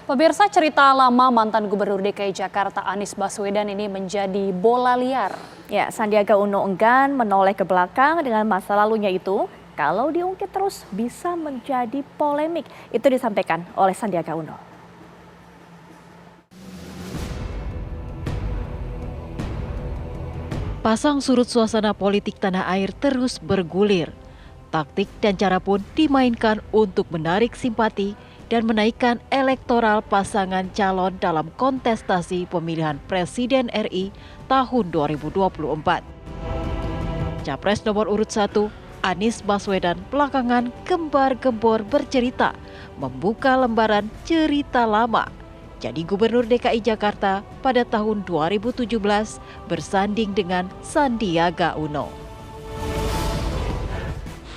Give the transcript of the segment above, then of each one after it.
Pemirsa, cerita lama mantan Gubernur DKI Jakarta Anies Baswedan ini menjadi bola liar. Ya, Sandiaga Uno enggan menoleh ke belakang dengan masa lalunya itu. Kalau diungkit terus bisa menjadi polemik. Itu disampaikan oleh Sandiaga Uno. Pasang surut suasana politik tanah air terus bergulir. Taktik dan cara pun dimainkan untuk menarik simpati dan menaikkan elektoral pasangan calon dalam kontestasi pemilihan Presiden RI tahun 2024. Capres nomor urut 1, Anies Baswedan belakangan gembar-gembor bercerita, membuka lembaran cerita lama. Jadi Gubernur DKI Jakarta pada tahun 2017 bersanding dengan Sandiaga Uno.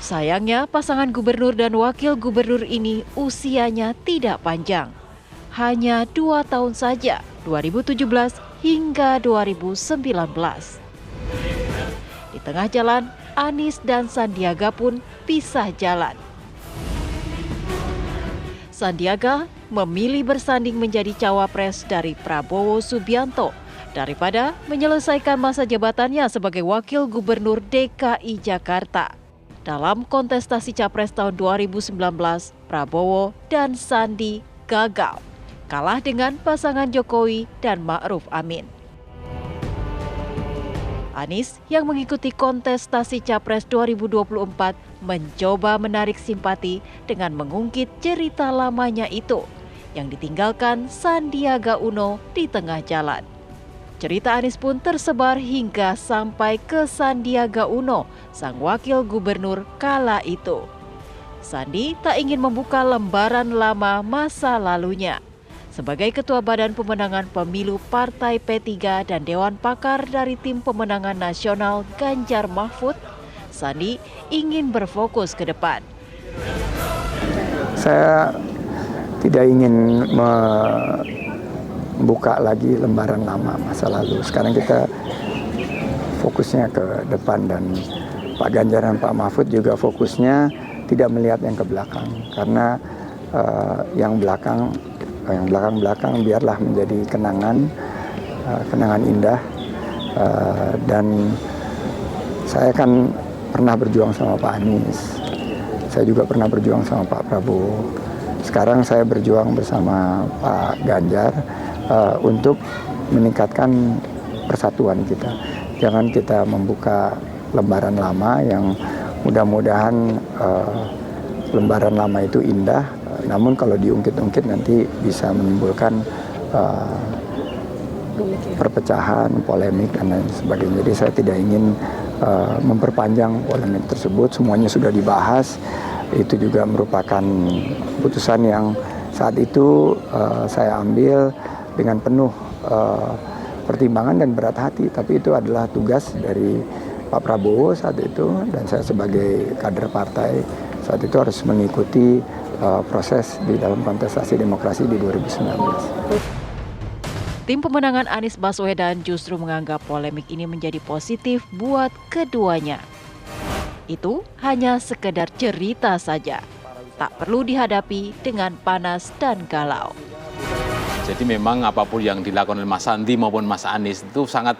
Sayangnya pasangan gubernur dan wakil gubernur ini usianya tidak panjang. Hanya 2 tahun saja, 2017 hingga 2019. Di tengah jalan, Anies dan Sandiaga pun pisah jalan. Sandiaga memilih bersanding menjadi cawapres dari Prabowo Subianto daripada menyelesaikan masa jabatannya sebagai wakil gubernur DKI Jakarta. Dalam kontestasi Capres tahun 2019, Prabowo dan Sandi gagal, kalah dengan pasangan Jokowi dan Ma'ruf Amin. Anies yang mengikuti kontestasi Capres 2024 mencoba menarik simpati dengan mengungkit cerita lamanya itu yang ditinggalkan Sandiaga Uno di tengah jalan. Cerita Anies pun tersebar hingga sampai ke Sandiaga Uno, sang wakil gubernur kala itu. Sandi tak ingin membuka lembaran lama masa lalunya. Sebagai Ketua Badan Pemenangan Pemilu Partai P3 dan Dewan Pakar dari Tim Pemenangan Nasional Ganjar Mahfud, Sandi ingin berfokus ke depan. Saya tidak ingin membuka lagi lembaran lama masa lalu. Sekarang kita fokusnya ke depan dan Pak Ganjar dan Pak Mahfud juga fokusnya tidak melihat yang ke belakang. Karena yang belakang biarlah menjadi kenangan indah. Dan saya kan pernah berjuang sama Pak Anies. Saya juga pernah berjuang sama Pak Prabowo. Sekarang saya berjuang bersama Pak Ganjar untuk meningkatkan persatuan kita. Jangan kita membuka lembaran lama yang mudah-mudahan lembaran lama itu indah, namun kalau diungkit-ungkit nanti bisa menimbulkan perpecahan, polemik dan lain sebagainya. Jadi saya tidak ingin memperpanjang polemik tersebut. Semuanya sudah dibahas. Itu juga merupakan keputusan yang saat itu saya ambil dengan penuh pertimbangan dan berat hati. Tapi itu adalah tugas dari Pak Prabowo saat itu, dan saya sebagai kader partai saat itu harus mengikuti proses di dalam kontestasi demokrasi di 2019. Tim pemenangan Anies Baswedan justru menganggap polemik ini menjadi positif buat keduanya. Itu hanya sekedar cerita saja, tak perlu dihadapi dengan panas dan galau. Jadi memang apapun yang dilakukan oleh Mas Sandi maupun Mas Anies itu sangat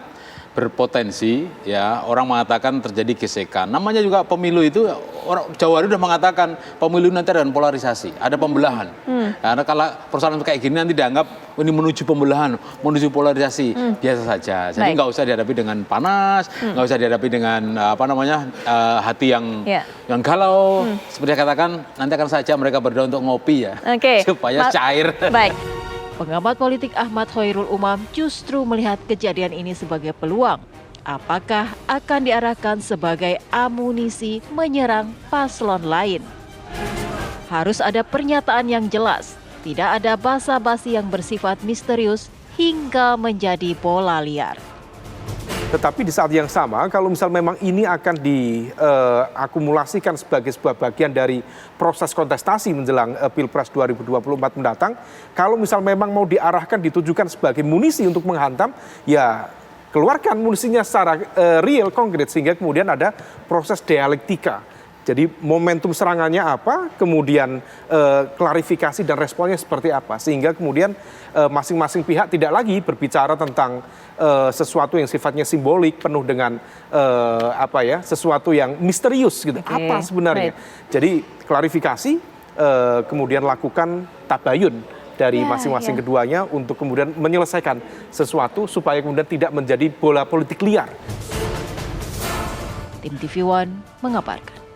berpotensi, ya, orang mengatakan terjadi gesekan. Namanya juga pemilu itu, orang Jawa sudah mengatakan pemilu nanti ada polarisasi, ada pembelahan. Karena kalau persoalan kayak gini nanti dianggap ini menuju pembelahan, menuju polarisasi, biasa saja. Jadi nggak usah dihadapi dengan panas, nggak usah dihadapi dengan hati yang galau. Seperti katakan, nanti akan saja mereka berdoa untuk ngopi ya, supaya cair. Baik. Pengamat politik Ahmad Hoirul Umam justru melihat kejadian ini sebagai peluang. Apakah akan diarahkan sebagai amunisi menyerang paslon lain? Harus ada pernyataan yang jelas, tidak ada basa-basi yang bersifat misterius hingga menjadi bola liar. Tetapi di saat yang sama, kalau misal memang ini akan diakumulasikan sebagai sebuah bagian dari proses kontestasi menjelang Pilpres 2024 mendatang, kalau misal memang mau diarahkan, ditujukan sebagai munisi untuk menghantam, ya keluarkan munisinya secara real, konkret, sehingga kemudian ada proses dialektika. Jadi momentum serangannya apa, kemudian klarifikasi dan responnya seperti apa, sehingga kemudian masing-masing pihak tidak lagi berbicara tentang sesuatu yang sifatnya simbolik, penuh dengan sesuatu yang misterius gitu. Apa sebenarnya? Jadi klarifikasi, kemudian lakukan tabayun dari masing-masing keduanya untuk kemudian menyelesaikan sesuatu supaya kemudian tidak menjadi bola politik liar. Tim TV One mengabarkan.